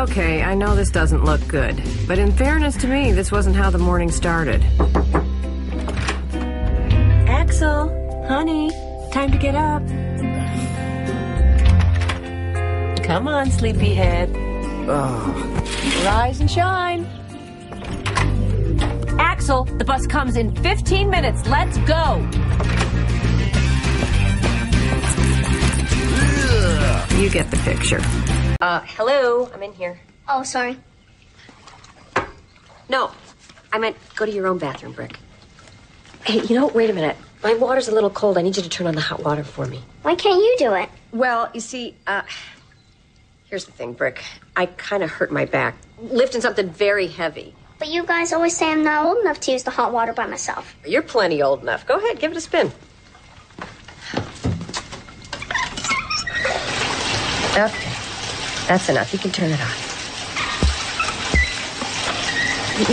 Okay, I know this doesn't look good, but in fairness to me, this wasn't how the morning started. Axel, honey, time to get up. Come on, sleepyhead. Oh. Rise and shine. Axel, the bus comes in 15 minutes. Let's go. You get the picture. Hello, I'm in here. Oh, sorry. No, I meant go to your own bathroom, Brick. Hey, wait a minute. My water's a little cold. I need you to turn on the hot water for me. Why can't you do it? Well, you see, here's the thing, Brick. I kind of hurt my back, lifting something very heavy. But you guys always say I'm not old enough to use the hot water by myself. You're plenty old enough. Go ahead, give it a spin. Okay, that's enough. You can turn it off.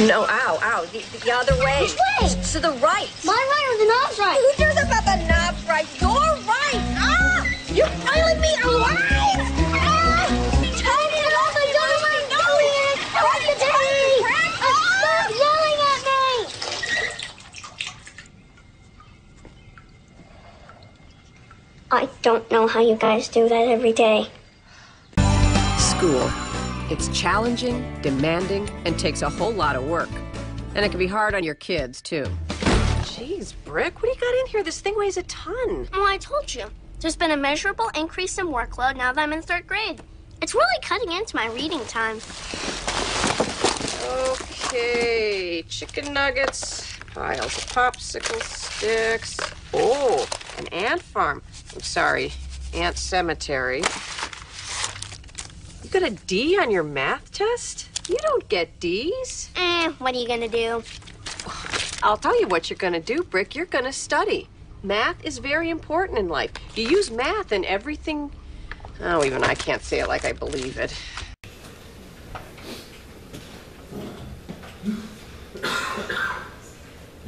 No, ow. The other way. Which way? To the right. My right or the knob's right? Who cares about the knob's right? You're right. Ah! You're filing me alive! Ah! Turn it off and don't let me in! Stop yelling at me! I don't know how you guys do that every day. School. It's challenging, demanding, and takes a whole lot of work. And it can be hard on your kids, too. Jeez, Brick, what do you got in here? This thing weighs a ton. Well, I told you. There's been a measurable increase in workload now that I'm in 3rd grade. It's really cutting into my reading time. Okay, chicken nuggets, piles of popsicle sticks. Oh, an ant farm. I'm sorry, ant cemetery. You got a D on your math test? You don't get D's. What are you gonna do? I'll tell you what you're gonna do, Brick. You're gonna study. Math is very important in life. You use math in everything. Oh, even I can't say it like I believe it.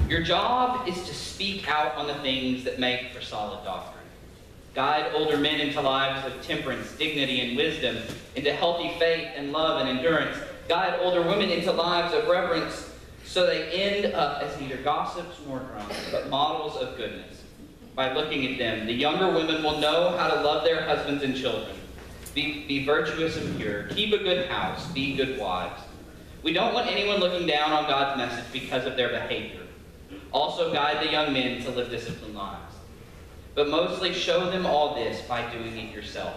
Your job is to speak out on the things that make for solid doctrine. Guide older men into lives of temperance, dignity, and wisdom, into healthy faith and love and endurance. Guide older women into lives of reverence so they end up as neither gossips nor drunks, but models of goodness. By looking at them, the younger women will know how to love their husbands and children. Be virtuous and pure. Keep a good house. Be good wives. We don't want anyone looking down on God's message because of their behavior. Also guide the young men to live disciplined lives. But mostly show them all this by doing it yourself.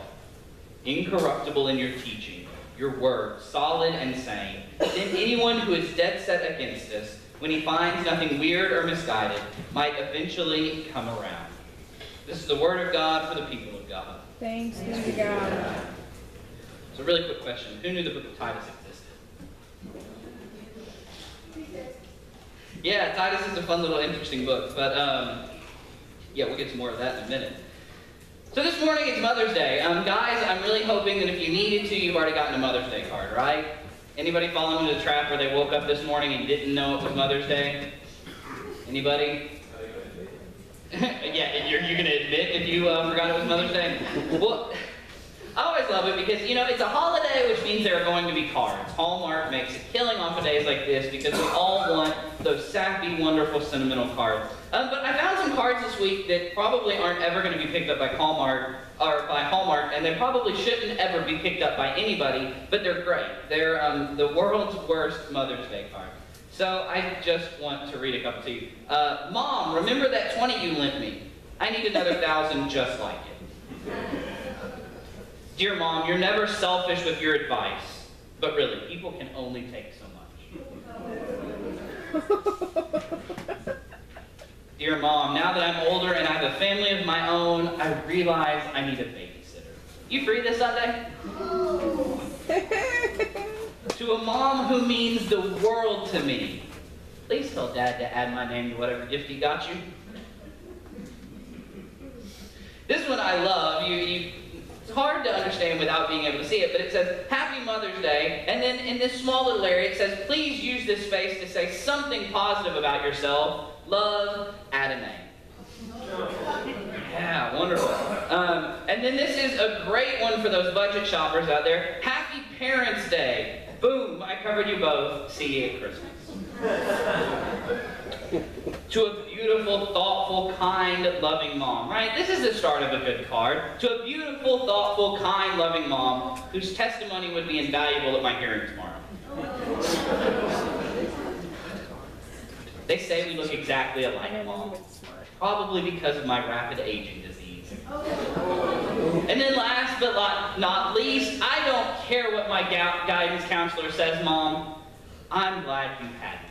Incorruptible in your teaching, your word, solid and sane. Then anyone who is dead set against us, when he finds nothing weird or misguided, might eventually come around. This is the word of God for the people of God. Thanks be to God. So, really quick question. Who knew the book of Titus existed? Yeah, Titus is a fun little interesting book, but yeah, we'll get to more of that in a minute. So this morning it's Mother's Day. Guys, I'm really hoping that if you needed to, you've already gotten a Mother's Day card, right? Anybody fall into the trap where they woke up this morning and didn't know it was Mother's Day? Anybody? Yeah, you're going to admit if you forgot it was Mother's Day? Well, I always love it because, it's a holiday, which means there are going to be cards. Hallmark makes a killing off of days like this because we all want those sappy, wonderful, sentimental cards. But I found some cards this week that probably aren't ever going to be picked up by Hallmark, and they probably shouldn't ever be picked up by anybody, but they're great. They're the world's worst Mother's Day card. So I just want to read a couple to you. Mom, remember that 20 you lent me? I need another 1,000 just like it. Dear Mom, you're never selfish with your advice, but really, people can only take so much. Dear Mom, now that I'm older and I have a family of my own, I realize I need a babysitter. You free this Sunday? To a mom who means the world to me, please tell Dad to add my name to whatever gift he got you. This one I love. It's hard to understand without being able to see it, but it says, Happy Mother's Day, and then in this small little area it says, please use this space to say something positive about yourself. Love, add a name. Yeah, wonderful. And then this is a great one for those budget shoppers out there. Happy Parents' Day. Boom, I covered you both. See you at Christmas. To a beautiful, thoughtful, kind, loving mom, right? This is the start of a good card. To a beautiful, thoughtful, kind, loving mom whose testimony would be invaluable at my hearing tomorrow. They say we look exactly alike, Mom. Probably because of my rapid aging disease. And then last but not least, I don't care what my guidance counselor says, Mom. I'm glad you had me.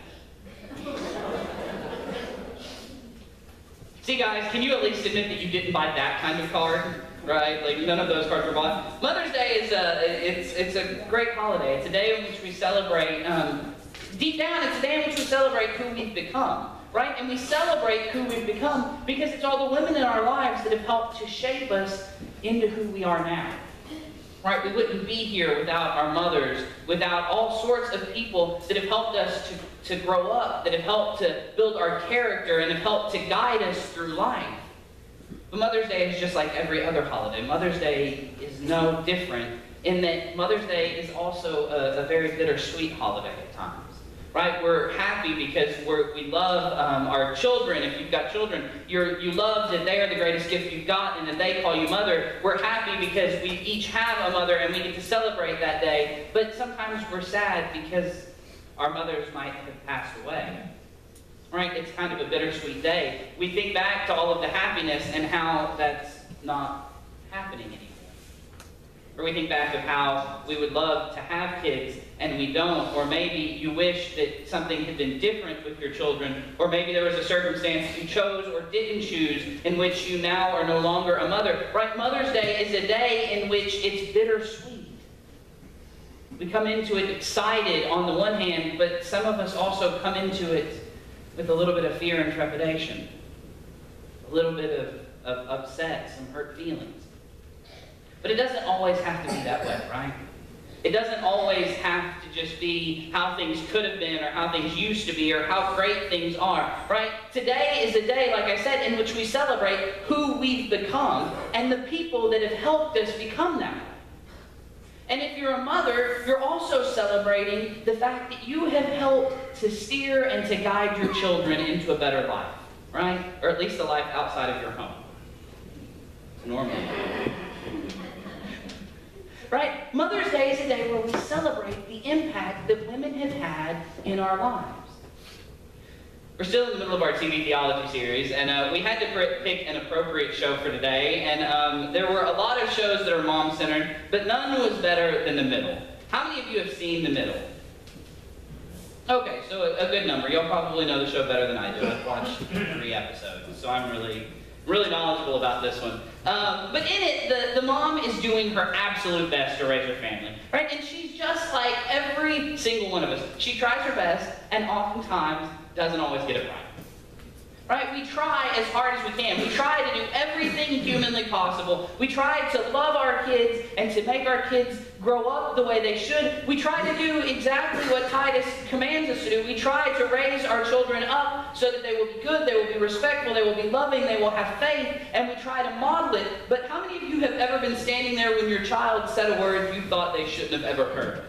See, guys, can you at least admit that you didn't buy that kind of card? Right? Like, none of those cards were bought. Mother's Day is it's a great holiday. It's a day in which we celebrate, deep down, it's a day in which we celebrate who we've become. Right? And we celebrate who we've become because it's all the women in our lives that have helped to shape us into who we are now. Right? We wouldn't be here without our mothers, without all sorts of people that have helped us to grow up, that have helped to build our character and have helped to guide us through life. But Mother's Day is just like every other holiday. Mother's Day is no different in that Mother's Day is also a very bittersweet holiday at times. Right? We're happy because we love our children. If you've got children, you love that they are the greatest gift you've got and that they call you mother. We're happy because we each have a mother and we get to celebrate that day. But sometimes we're sad because our mothers might have passed away. Right? It's kind of a bittersweet day. We think back to all of the happiness and how that's not happening anymore. Or we think back of how we would love to have kids and we don't, or maybe you wish that something had been different with your children, or maybe there was a circumstance you chose or didn't choose in which you now are no longer a mother. Right? Mother's Day is a day in which it's bittersweet. We come into it excited on the one hand, but some of us also come into it with a little bit of fear and trepidation, a little bit of upset, some hurt feelings. But it doesn't always have to be that way, right? It doesn't always have to just be how things could have been or how things used to be or how great things are, right? Today is a day, like I said, in which we celebrate who we've become and the people that have helped us become that way. And if you're a mother, you're also celebrating the fact that you have helped to steer and to guide your children into a better life, right? Or at least a life outside of your home. Normally. Right? Mother's Day is a day where we celebrate the impact that women have had in our lives. We're still in the middle of our TV theology series, and we had to pick an appropriate show for today, and there were a lot of shows that are mom-centered, but none was better than The Middle. How many of you have seen The Middle? Okay, so a good number. You'll probably know the show better than I do. I've watched 3 episodes, so I'm really knowledgeable about this one. But in it, the mom is doing her absolute best to raise her family, right? And she's just like every single one of us. She tries her best, and oftentimes doesn't always get it right. Right? We try as hard as we can. We try to do everything humanly possible. We try to love our kids and to make our kids grow up the way they should. We try to do exactly what Titus commands us to do. We try to raise our children up so that they will be good, they will be respectful, they will be loving, they will have faith, and we try to model it. But how many of you have ever been standing there when your child said a word you thought they shouldn't have ever heard?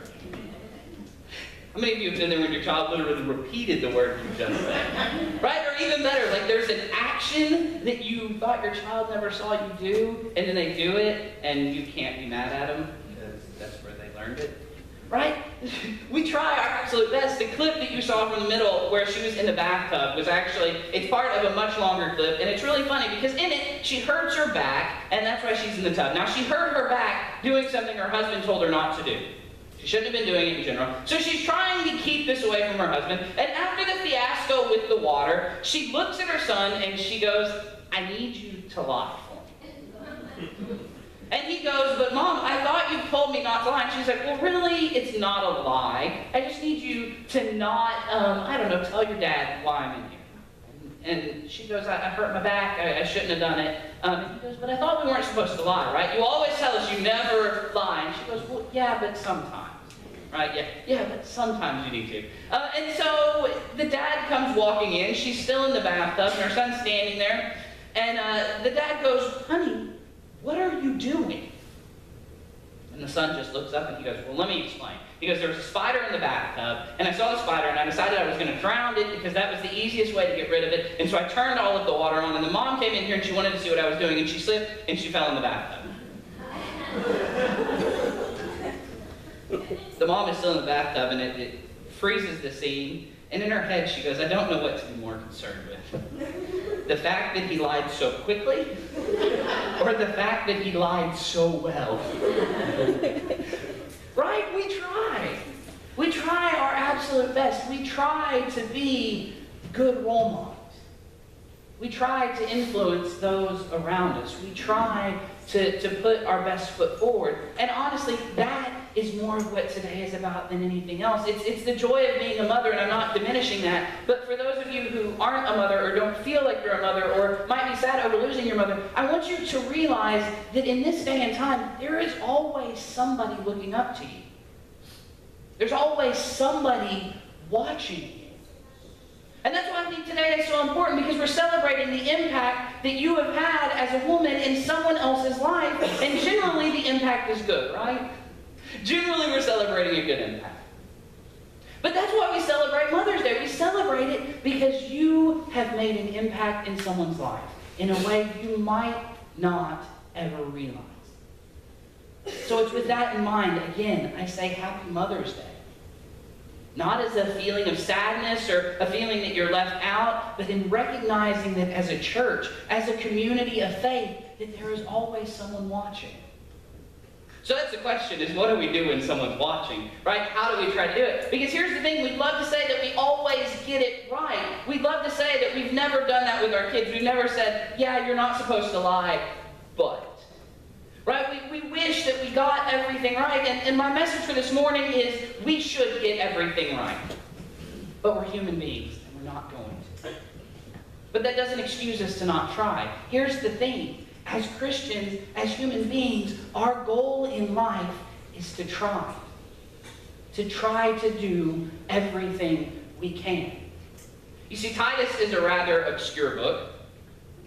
How many of you have been there when your child literally repeated the word you just said? Right? Or even better, like there's an action that you thought your child never saw you do, and then they do it, and you can't be mad at them because that's where they learned it. Right? We try our absolute best. The clip that you saw from The Middle where she was in the bathtub was actually, it's part of a much longer clip, and it's really funny because in it, she hurts her back, and that's why she's in the tub. Now, she hurt her back doing something her husband told her not to do. She shouldn't have been doing it in general. So she's trying to keep this away from her husband. And after the fiasco with the water, she looks at her son and she goes, I need you to lie for me. And he goes, but Mom, I thought you told me not to lie. And she's like, well, really, it's not a lie. I just need you to not, I don't know, tell your dad why I'm in here. And she goes, I hurt my back, I shouldn't have done it. And he goes, but I thought we weren't supposed to lie, right? You always tell us you never lie. And she goes, well, yeah, but sometimes. Right, yeah, but sometimes you need to. And so the dad comes walking in, she's still in the bathtub, and her son's standing there. And the dad goes, honey, what are you doing? And the son just looks up and he goes, well, let me explain. He goes, there was a spider in the bathtub, and I saw the spider, and I decided I was going to drown it because that was the easiest way to get rid of it. And so I turned all of the water on, and the mom came in here, and she wanted to see what I was doing, and she slipped, and she fell in the bathtub. The mom is still in the bathtub, and it freezes the scene. And in her head, she goes, I don't know what to be more concerned with. The fact that he lied so quickly, or the fact that he lied so well. Right? We try. We try our absolute best. We try to be good role models. We try to influence those around us. We try to put our best foot forward. And honestly, that is more of what today is about than anything else. It's the joy of being a mother, and I'm not diminishing that. But for those of you who aren't a mother or don't feel like you're a mother or might be sad over losing your mother, I want you to realize that in this day and time, there is always somebody looking up to you. There's always somebody watching you. And that's why I think today is so important, because we're celebrating the impact that you have had as a woman in someone else's life. And generally the impact is good, right? Generally we're celebrating a good impact. But that's why we celebrate Mother's Day. We celebrate it because you have made an impact in someone's life in a way you might not ever realize. So it's with that in mind, again, I say Happy Mother's Day. Not as a feeling of sadness or a feeling that you're left out, but in recognizing that as a church, as a community of faith, that there is always someone watching. So that's the question, is what do we do when someone's watching, right? How do we try to do it? Because here's the thing, we'd love to say that we always get it right. We'd love to say that we've never done that with our kids. We've never said, yeah, you're not supposed to lie, but. Right? We wish that we got everything right. And my message for this morning is we should get everything right. But we're human beings, and we're not going to. But that doesn't excuse us to not try. Here's the thing. As Christians, as human beings, our goal in life is to try. To try to do everything we can. You see, Titus is a rather obscure book.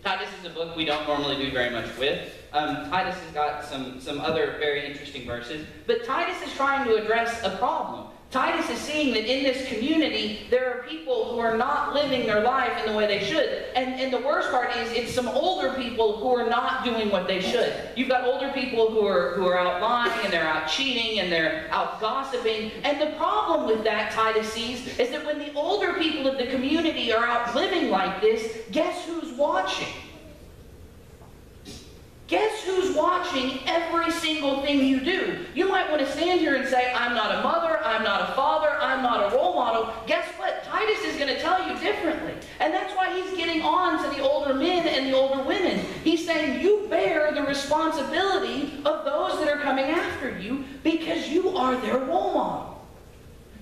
Titus is a book we don't normally do very much with. Titus has got some other very interesting verses. But Titus is trying to address a problem. Titus is seeing that in this community, there are people who are not living their life in the way they should. And the worst part is, it's some older people who are not doing what they should. You've got older people who are out lying, and they're out cheating, and they're out gossiping. And the problem with that, Titus sees, is that when the older people of the community are out living like this, guess who's watching? Guess who's watching every single thing you do? You might want to stand here and say, I'm not a mother, I'm not a father, I'm not a role model. Guess what? Titus is going to tell you differently. And that's why he's getting on to the older men and the older women. He's saying, you bear the responsibility of those that are coming after you because you are their role model.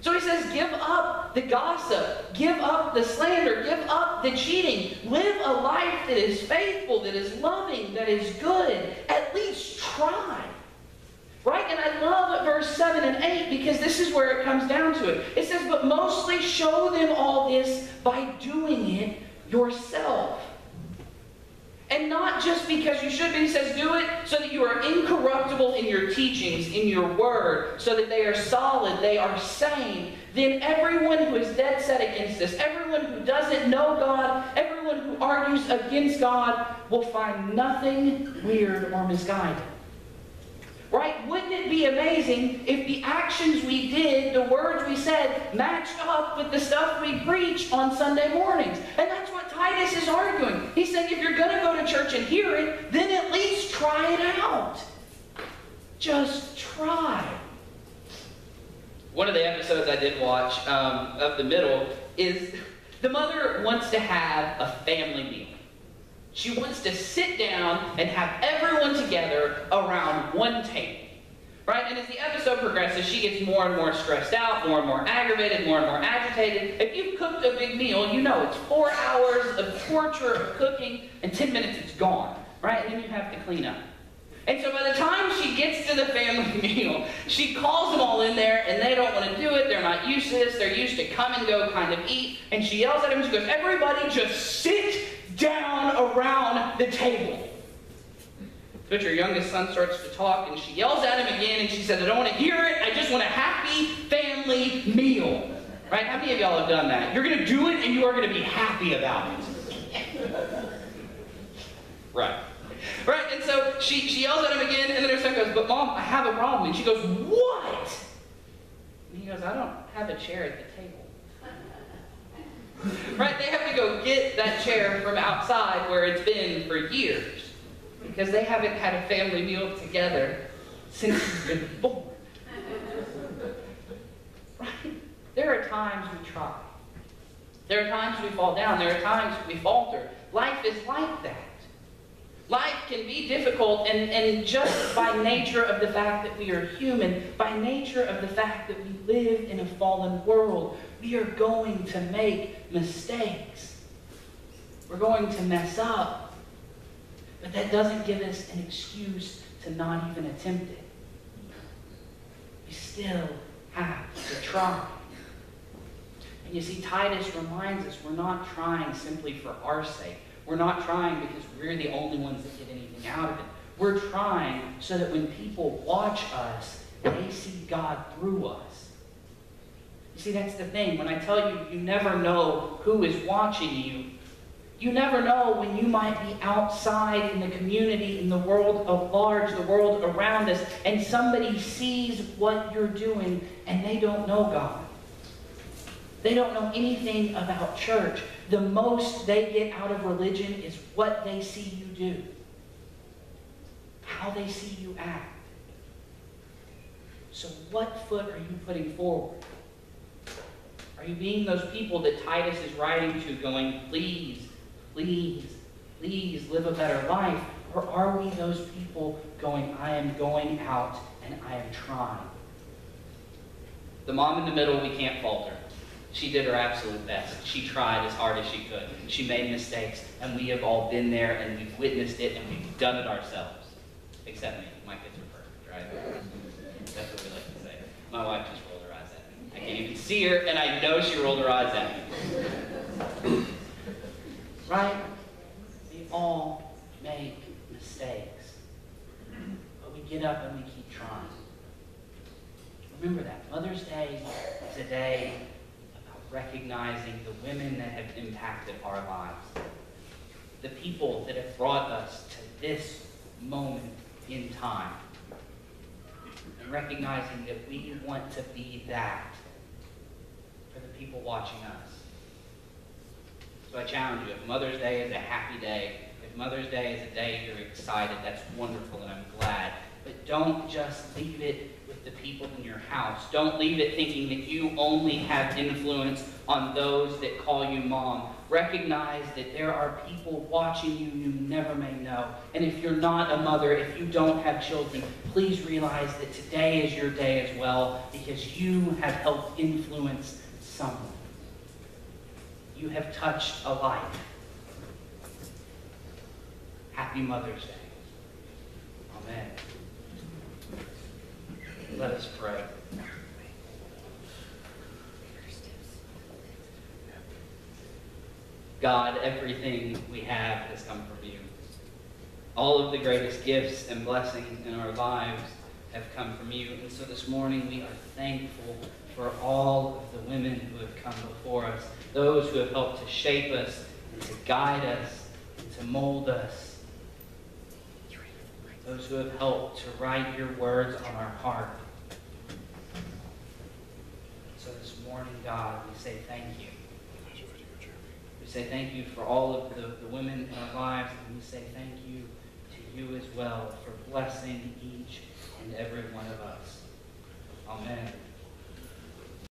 So he says, give up the gossip, give up the slander, give up the cheating. Live a life that is faithful, that is loving, that is good. At least try. Right? And I love verse 7 and 8 because this is where it comes down to it. It says, but mostly show them all this by doing it yourself. And not just because you should be. He says, do it so that you are incorruptible in your teachings, in your word, so that they are solid, they are sane. Then everyone who is dead set against this, everyone who doesn't know God, everyone who argues against God, will find nothing weird or misguided. Right? Wouldn't it be amazing if the actions we did, the words we said, matched up with the stuff we preach on Sunday mornings? And that's what Titus is arguing. He's saying if you're going to go to church and hear it, then at least try it out. Just try. One of the episodes I did watch of The Middle is the mother wants to have a family meal. She wants to sit down and have everyone together around one table. Right? And as the episode progresses, she gets more and more stressed out, more and more aggravated, more and more agitated. If you've cooked a big meal, you know it's 4 hours of torture of cooking, and 10 minutes it's gone. Right? And then you have to clean up. And so by the time she gets to the family meal, she calls them all in there, and they don't want to do it. They're not used to this. They're used to come and go kind of eat. And she yells at them, she goes, everybody just sit down around the table. To which her youngest son starts to talk, and she yells at him again, and she says, I don't want to hear it. I just want a happy family meal. Right? How many of y'all have done that? You're going to do it, and you are going to be happy about it. Right. Right? And so she yells at him again, and then her son goes, but Mom, I have a problem. And she goes, what? And he goes, I don't have a chair at the table. Right? They have to go get that chair from outside where it's been for years because they haven't had a family meal together since he's been born. Right? There are times we try. There are times we fall down. There are times we falter. Life is like that. Life can be difficult, and just by nature of the fact that we are human, by nature of the fact that we live in a fallen world, we are going to make mistakes. We're going to mess up. But that doesn't give us an excuse to not even attempt it. We still have to try. And you see, Titus reminds us we're not trying simply for our sake. We're not trying because we're the only ones that get anything out of it. We're trying so that when people watch us, they see God through us. You see, that's the thing. When I tell you, you never know who is watching you. You never know when you might be outside in the community, in the world at large, the world around us, and somebody sees what you're doing and they don't know God. They don't know anything about church. The most they get out of religion is what they see you do, how they see you act. So what foot are you putting forward? Are you being those people that Titus is writing to going, please, please, please live a better life? Or are we those people going, I am going out and I am trying? The mom in the middle, we can't falter. She did her absolute best. She tried as hard as she could. She made mistakes, and we have all been there, and we've witnessed it, and we've done it ourselves. Except me. My kids are perfect, right? That's what we like to say. My wife just rolled her eyes at me. I can't even see her, and I know she rolled her eyes at me. Right? We all make mistakes. But we get up and we keep trying. Remember that. Mother's Day is a day recognizing the women that have impacted our lives, the people that have brought us to this moment in time, and recognizing that we want to be that for the people watching us. So I challenge you, if Mother's Day is a happy day, if Mother's Day is a day you're excited, that's wonderful and I'm glad. But don't just leave it with the people in your house. Don't leave it thinking that you only have influence on those that call you mom. Recognize that there are people watching you you never may know. And if you're not a mother, if you don't have children, please realize that today is your day as well, because you have helped influence someone. You have touched a life. Happy Mother's Day. Amen. Let us pray. God, everything we have has come from you. All of the greatest gifts and blessings in our lives have come from you. And so this morning we are thankful for all of the women who have come before us, those who have helped to shape us and to guide us and to mold us, those who have helped to write your words on our heart. So this morning, God, we say thank you. We say thank you for all of the women in our lives, and we say thank you to you as well for blessing each and every one of us. Amen.